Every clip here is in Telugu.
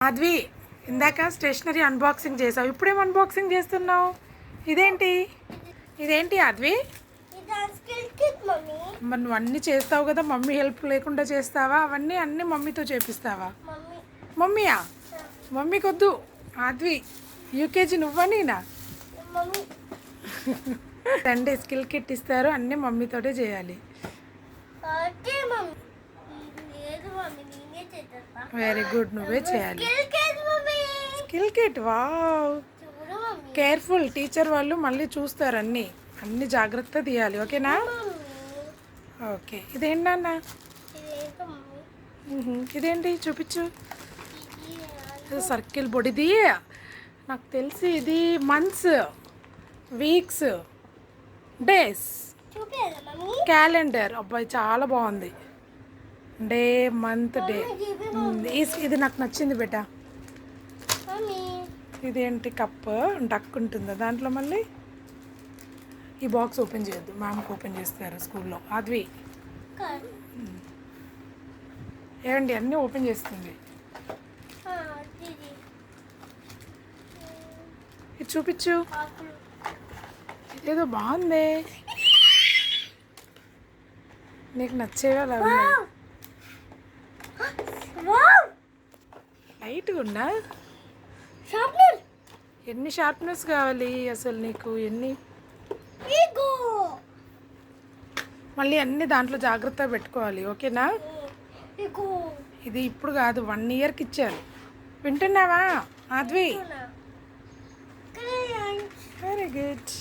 మాధవి, ఇందాక స్టేషనరీ అన్బాక్సింగ్ చేసావు, ఇప్పుడేం అన్బాక్సింగ్ చేస్తున్నావు? ఇదేంటి మాధవి? మరి నువ్వు అన్నీ చేస్తావు కదా, మమ్మీ హెల్ప్ లేకుండా చేస్తావా? అన్నీ మమ్మీతో చేపిస్తావా? మమ్మీయా? మమ్మీకి వద్దు మాధవి, యూకేజీ నువ్వా నేనా? సండే స్కిల్ కిట్ ఇస్తారు, అన్నీ మమ్మీతోటే చేయాలి. వెరీ గుడ్, నువ్వే చేయాలి. Skill kit, wow, careful, teacher వాళ్ళు మళ్ళీ చూస్తారు, అన్ని జాగ్రత్త తీయాలి, ఓకేనా? ఓకే, ఇదేంటి నాన్న? ఇదేంటి చూపించు. సర్కిల్ బోర్డ్, ఇది నాకు తెలిసి ఇది మంత్స్, వీక్స్, డేస్, క్యాలెండర్. అబ్బాయి చాలా బాగుంది, డే, మంత్, డే. ఇది నాకు నచ్చింది బేట. ఇదేంటి? కప్, డక్ ఉంటుందా దాంట్లో? మళ్ళీ ఈ బాక్స్ ఓపెన్ చేయొద్దు, మ్యామ్కి ఓపెన్ చేస్తారు స్కూల్లో. అద్వి ఏమండి, అన్నీ ఓపెన్ చేస్తుంది. ఇది చూపించు, ఇదేదో బాగుంది, నీకు నచ్చేవా? అలా లైట్గా ఉన్నా. ఎన్ని షార్ప్నెస్ కావాలి అసలు నీకు? ఎన్ని? మళ్ళీ అన్ని దాంట్లో జాగ్రత్తగా పెట్టుకోవాలి, ఓకేనా? ఇది ఇప్పుడు కాదు, 1 ఇయర్కి ఇచ్చారు. వింటున్నావా మాధవి? Very good.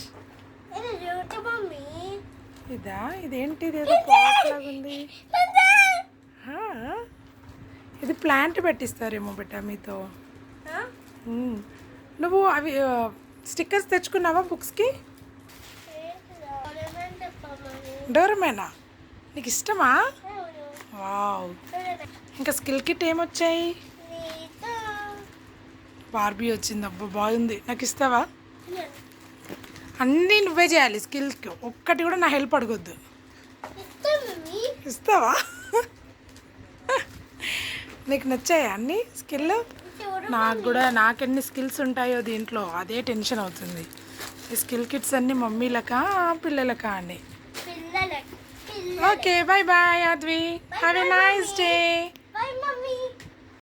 ఇదా? ఇదేంటి? ఇదేదో పాట్ లాగా ఉంది. ఇది ప్లాంట్ పెట్టిస్తారేమో బెట్ట మీతో. నువ్వు అవి స్టిక్కర్స్ తెచ్చుకున్నావా బుక్స్కి? డోరమేనా? నీకు ఇష్టమా? వావ్. ఇంకా స్కిల్ కిట్ ఏమొచ్చాయి? బార్బీ వచ్చింది. అబ్బా, బాగుంది, నాకు ఇస్తావా? అన్నీ నువ్వే చేయాలి స్కిల్కి, ఒక్కటి కూడా నా హెల్ప్ అడగొద్దు. ఇస్తావా? నీకు నచ్చాయా అన్నీ స్కిల్? నాకు కూడా, నాకెన్ని స్కిల్స్ ఉంటాయో దీంట్లో, అదే టెన్షన్ అవుతుంది. ఈ స్కిల్ కిట్స్ అన్నీ మమ్మీలకా పిల్లలకా అని? Okay, bye bye Advi, have a nice day.